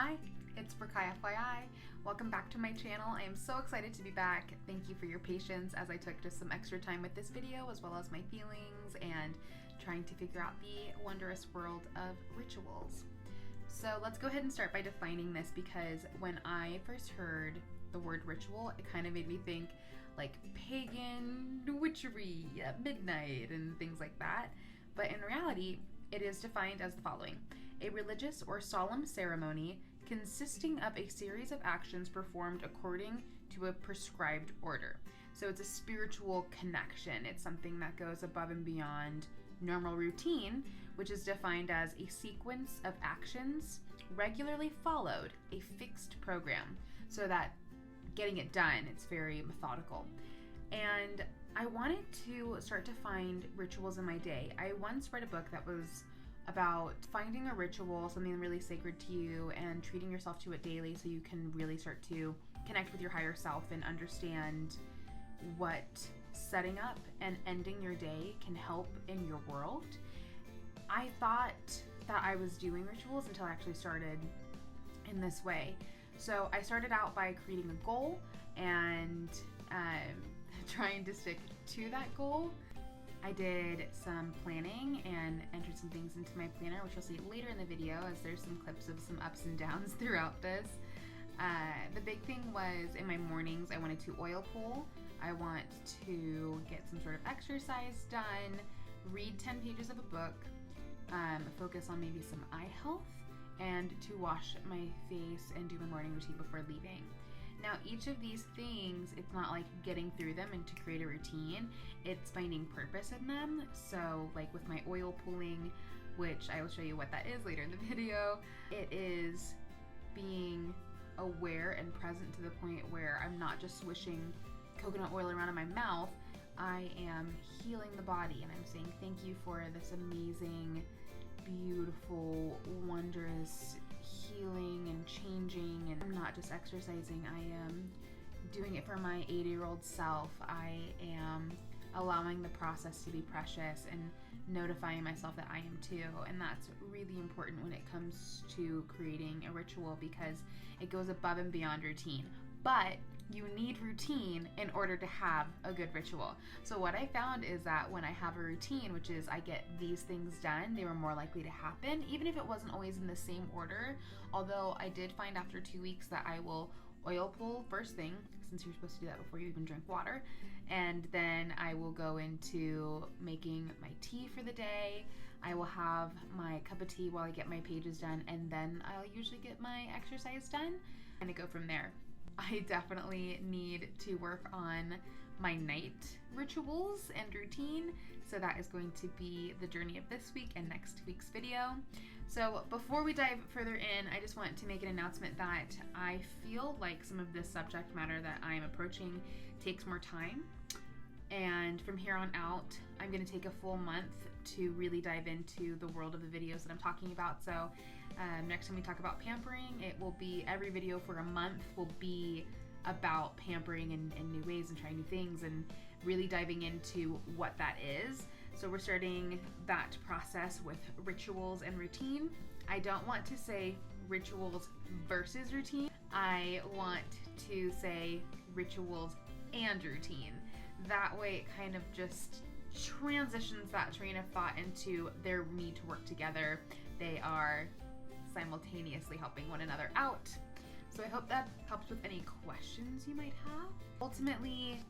Hi, it's Brikai FYI. Welcome back to my channel. I am so excited to be back. Thank you for your patience as I took just some extra time with this video, as well as my feelings and trying to figure out the wondrous world of rituals. So let's go ahead and start by defining this, because when I first heard the word ritual, it kind of made me think like pagan witchery at midnight and things like that. But in reality, it is defined as the following: a religious or solemn ceremony consisting of a series of actions performed according to a prescribed order. So it's a spiritual connection. It's something that goes above and beyond normal routine, which is defined as a sequence of actions regularly followed, a fixed program, so that getting it done, it's very methodical. And I wanted to start to find rituals in my day. I once read a book that was about finding a ritual, something really sacred to you, and treating yourself to it daily so you can really start to connect with your higher self and understand what setting up and ending your day can help in your world. I thought that I was doing rituals until I actually started in this way. So I started out by creating a goal and trying to stick to that goal. I did some planning and entered some things into my planner, which you'll see later in the video, as there's some clips of some ups and downs throughout this. The big thing was, in my mornings, I wanted to oil pull. I want to get some sort of exercise done, read 10 pages of a book, focus on maybe some eye health, and to wash my face and do my morning routine before leaving. Now, each of these things, it's not like getting through them and to create a routine, it's finding purpose in them. So like with my oil pulling, which I will show you what that is later in the video, it is being aware and present to the point where I'm not just swishing coconut oil around in my mouth. I am healing the body, and I'm saying thank you for this amazing, beautiful, wondrous healing and changing. And I'm not just exercising, I am doing it for my 80-year-old self. I am allowing the process to be precious and notifying myself that I am too. And that's really important when it comes to creating a ritual, because it goes above and beyond routine. But you need routine in order to have a good ritual. So what I found is that when I have a routine, which is I get these things done, they were more likely to happen, even if it wasn't always in the same order. Although I did find after 2 weeks that I will oil pull first thing, since you're supposed to do that before you even drink water, and then I will go into making my tea for the day. I will have my cup of tea while I get my pages done, and then I'll usually get my exercise done and I go from there. I definitely need to work on my night rituals and routine, so that is going to be the journey of this week and next week's video. So before we dive further in, I just want to make an announcement that I feel like some of this subject matter that I'm approaching takes more time, and from here on out I'm going to take a full month to really dive into the world of the videos that I'm talking about. So next time we talk about pampering, it will be every video for a month will be about pampering in new ways and trying new things and really diving into what that is. So we're starting that process with rituals and routine. I don't want to say rituals versus routine. I want to say rituals and routine. That way it kind of just transitions that train of thought into their need to work together. They are simultaneously helping one another out. So I hope that helps with any questions you might have. Ultimately,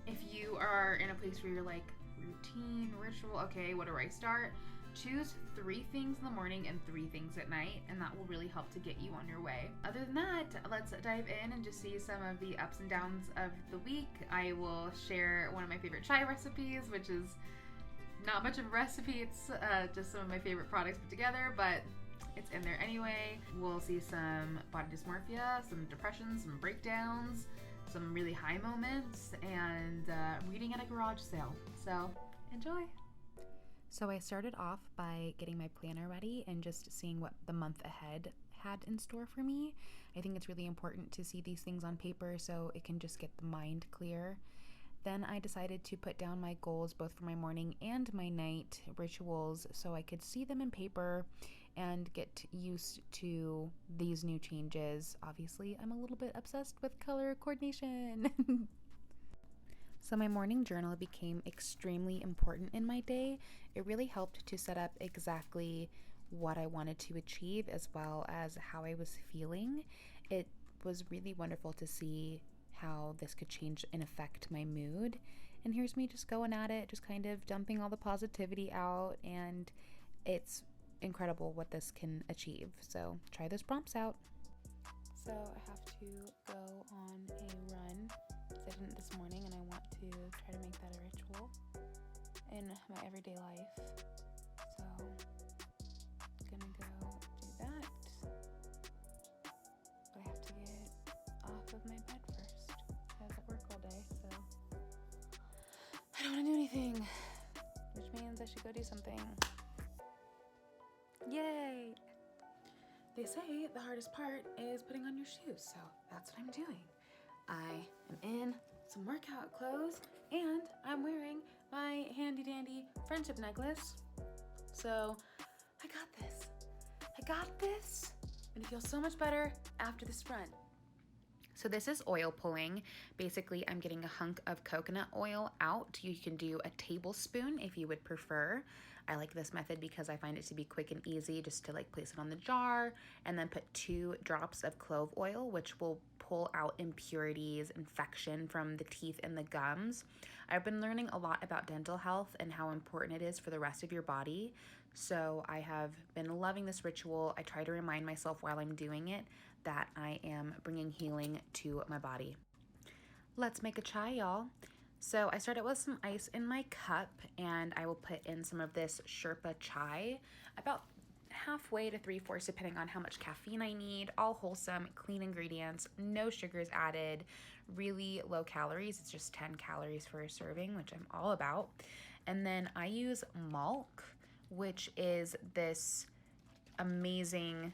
if you are in a place where you're like, routine, ritual, okay, what do I start? Choose 3 things in the morning and 3 things at night, and that will really help to get you on your way. Other than that, let's dive in and just see some of the ups and downs of the week. I will share one of my favorite chai recipes, which is not much of a recipe, it's just some of my favorite products put together, but it's in there anyway. We'll see some body dysmorphia, some depression, some breakdowns, some really high moments, and reading at a garage sale. So enjoy. So I started off by getting my planner ready and just seeing what the month ahead had in store for me. I think it's really important to see these things on paper so it can just get the mind clear. Then I decided to put down my goals both for my morning and my night rituals so I could see them in paper and get used to these new changes. Obviously, I'm a little bit obsessed with color coordination. So my morning journal became extremely important in my day. It really helped to set up exactly what I wanted to achieve as well as how I was feeling. It was really wonderful to see how this could change and affect my mood. And here's me just going at it, just kind of dumping all the positivity out, and it's incredible what this can achieve. So try those prompts out. So I have to go on a run. I didn't this morning, and I want to try to make that a ritual in my everyday life. So I'm gonna go do that, but I have to get off of my bed first. I was at work all day, so I don't want to do anything, which means I should go do something. Yay! They say the hardest part is putting on your shoes, so that's what I'm doing. I am in some workout clothes, and I'm wearing my handy dandy friendship necklace. So I got this. And it feels so much better after this run. So this is oil pulling. Basically, I'm getting a hunk of coconut oil out. You can do a tablespoon if you would prefer. I like this method because I find it to be quick and easy, just to like place it on the jar and then put 2 drops of clove oil, which will pull out impurities, infection from the teeth and the gums. I've been learning a lot about dental health and how important it is for the rest of your body. So I have been loving this ritual. I try to remind myself while I'm doing it that I am bringing healing to my body. Let's make a chai, y'all. So I started with some ice in my cup, and I will put in some of this Sherpa chai, about halfway to 3/4 depending on how much caffeine I need. All wholesome, clean ingredients, no sugars added, really low calories. It's just 10 calories for a serving, which I'm all about. And then I use Malk, which is this amazing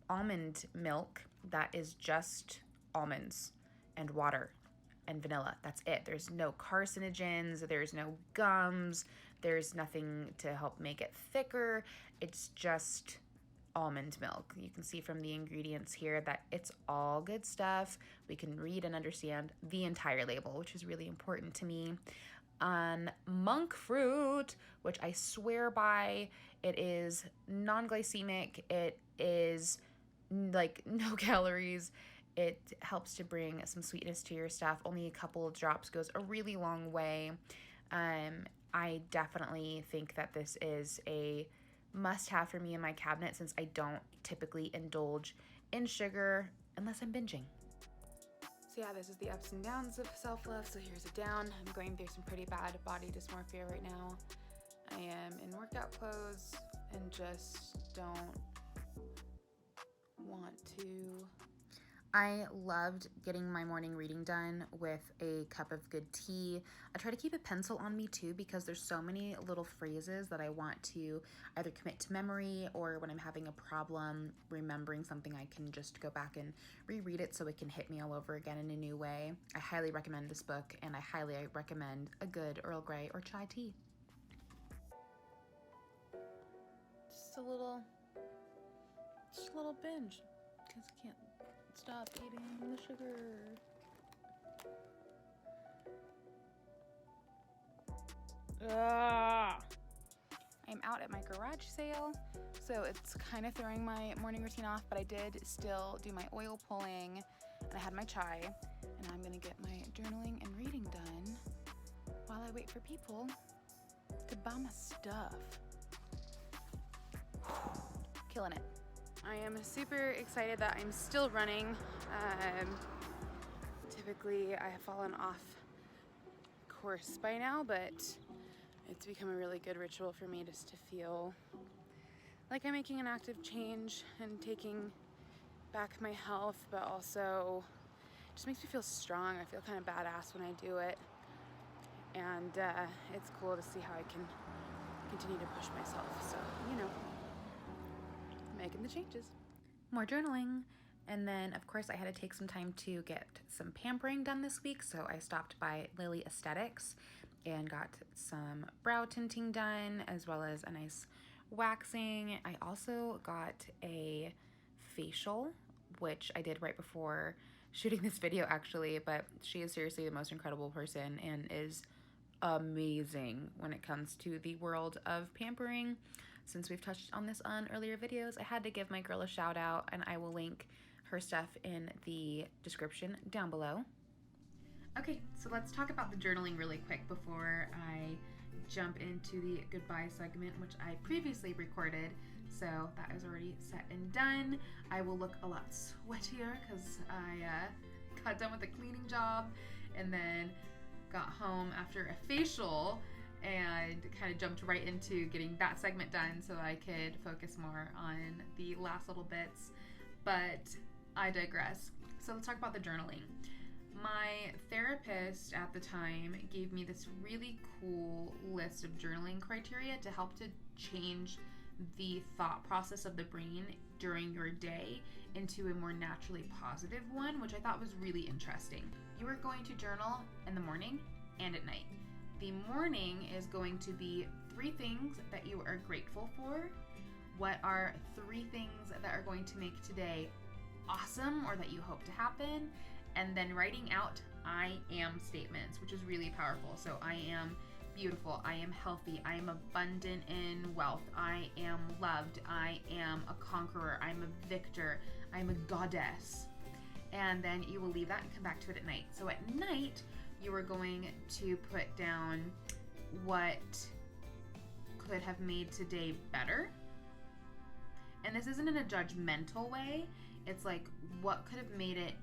almond milk that is just almonds and water and vanilla. That's it. There's no carcinogens, there's no gums, there's nothing to help make it thicker. It's just almond milk. You can see from the ingredients here that it's all good stuff. We can read and understand the entire label, which is really important to me. Monk fruit, which I swear by. It is non-glycemic. It is like no calories. It helps to bring some sweetness to your stuff. Only a couple of drops goes a really long way. I definitely think that this is a must-have for me in my cabinet, since I don't typically indulge in sugar unless I'm binging. So yeah, this is the ups and downs of self-love. So here's a down. I'm going through some pretty bad body dysmorphia right now. I am in workout clothes and just don't want to. I loved getting my morning reading done with a cup of good tea. I try to keep a pencil on me too, because there's so many little phrases that I want to either commit to memory, or when I'm having a problem remembering something, I can just go back and reread it so it can hit me all over again in a new way. I highly recommend this book, and I highly recommend a good Earl Grey or chai tea. Just a little binge, because I can't stop eating the sugar. I'm out at my garage sale, so it's kind of throwing my morning routine off, but I did still do my oil pulling, and I had my chai, and I'm gonna get my journaling and reading done while I wait for people to buy my stuff. Killing it. I am super excited that I'm still running. Typically I have fallen off course by now, but it's become a really good ritual for me just to feel like I'm making an active change and taking back my health, but also it just makes me feel strong. I feel kind of badass when I do it, and it's cool to see how I can continue to push myself. So, you know, making the changes. More journaling. And then, of course, I had to take some time to get some pampering done this week. So I stopped by Lily Aesthetics and got some brow tinting done, as well as a nice waxing. I also got a facial, which I did right before shooting this video actually, but she is seriously the most incredible person and is amazing when it comes to the world of pampering. Since we've touched on this on earlier videos, I had to give my girl a shout out, and I will link her stuff in the description down below. Okay, so let's talk about the journaling really quick before I jump into the goodbye segment, which I previously recorded. So that is already set and done. I will look a lot sweatier because I got done with the cleaning job and then got home after a facial and kind of jumped right into getting that segment done so I could focus more on the last little bits. But I digress. So let's talk about the journaling. My therapist at the time gave me this really cool list of journaling criteria to help to change the thought process of the brain during your day into a more naturally positive one, which I thought was really interesting. You are going to journal in the morning and at night. The morning is going to be 3 things that you are grateful for. What are 3 things that are going to make today awesome or that you hope to happen? And then writing out I am statements, which is really powerful. So I am beautiful, I am healthy, I am abundant in wealth, I am loved, I am a conqueror, I'm a victor, I'm a goddess. And then you will leave that and come back to it at night. So at night, you are going to put down what could have made today better. And this isn't in a judgmental way. It's like, what could have made it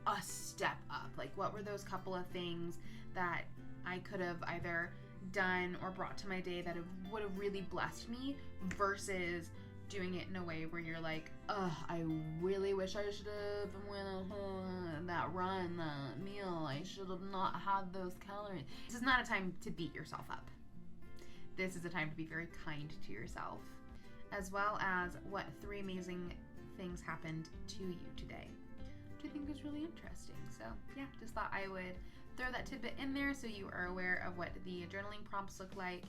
a step up? Like, what were those couple of things that I could have either done or brought to my day that would have really blessed me, versus doing it in a way where you're like, ugh, I really wish I should have went that run, that meal. I should have not had those calories. This is not a time to beat yourself up. This is a time to be very kind to yourself, as well as what 3 amazing things happened to you today, which I think is really interesting. So yeah, just thought I would throw that tidbit in there so you are aware of what the journaling prompts look like.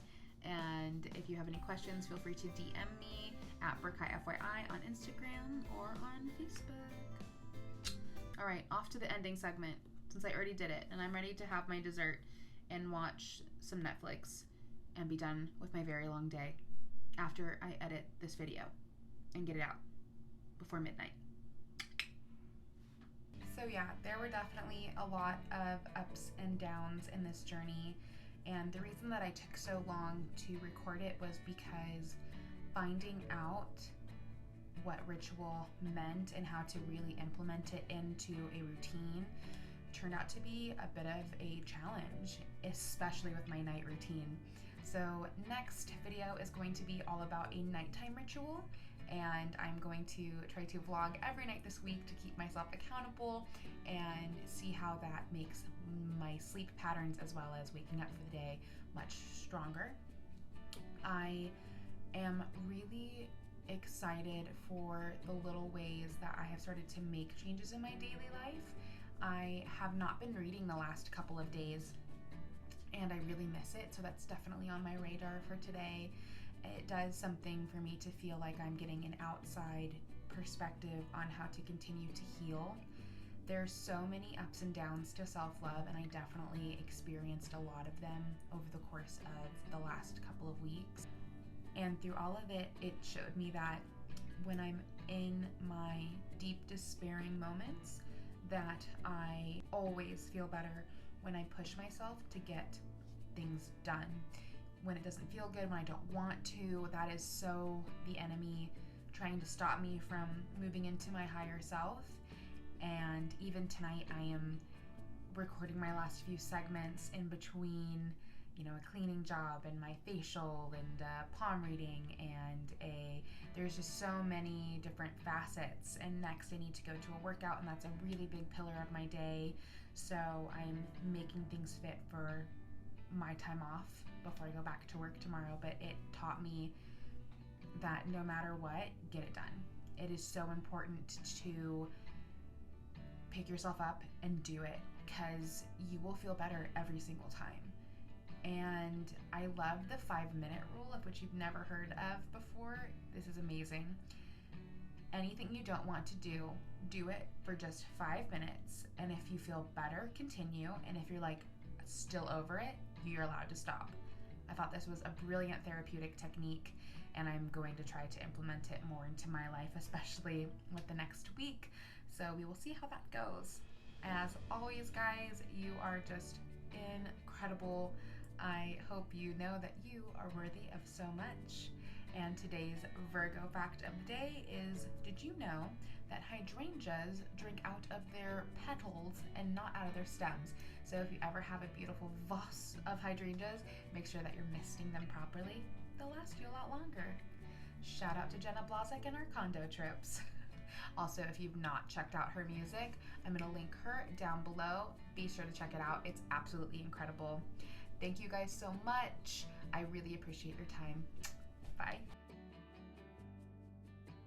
And if you have any questions, feel free to DM me at BrookeHighFYI on Instagram or on Facebook. All right, off to the ending segment, since I already did it and I'm ready to have my dessert and watch some Netflix and be done with my very long day after I edit this video and get it out before midnight. So yeah, there were definitely a lot of ups and downs in this journey, and the reason that I took so long to record it was because finding out what ritual meant and how to really implement it into a routine turned out to be a bit of a challenge, especially with my night routine. So next video is going to be all about a nighttime ritual, and I'm going to try to vlog every night this week to keep myself accountable and see how that makes my sleep patterns as well as waking up for the day much stronger. I am really excited for the little ways that I have started to make changes in my daily life. I have not been reading the last couple of days and I really miss it, so that's definitely on my radar for today. It does something for me to feel like I'm getting an outside perspective on how to continue to heal. There's so many ups and downs to self-love, and I definitely experienced a lot of them over the course of the last couple of weeks. And through all of it, it showed me that when I'm in my deep despairing moments, that I always feel better when I push myself to get things done. When it doesn't feel good, when I don't want to, that is so the enemy trying to stop me from moving into my higher self. And even tonight, I am recording my last few segments in between, you know, a cleaning job and my facial and palm reading, and there's just so many different facets. And next I need to go to a workout, and that's a really big pillar of my day. So I'm making things fit for my time off before I go back to work tomorrow. But it taught me that no matter what, get it done. It is so important to pick yourself up and do it, because you will feel better every single time. And I love the 5-minute rule, of which you've never heard of before. This is amazing. Anything you don't want to do, do it for just 5 minutes. And if you feel better, continue. And if you're like still over it, you're allowed to stop. I thought this was a brilliant therapeutic technique, and I'm going to try to implement it more into my life, especially with the next week. So we will see how that goes. As always, guys, you are just incredible. I hope you know that you are worthy of so much. And today's Virgo fact of the day is, did you know that hydrangeas drink out of their petals and not out of their stems? So if you ever have a beautiful vase of hydrangeas, make sure that you're misting them properly. They'll last you a lot longer. Shout out to Jenna Blazek and our condo trips. Also, if you've not checked out her music, I'm going to link her down below. Be sure to check it out. It's absolutely incredible. Thank you guys so much. I really appreciate your time. Bye.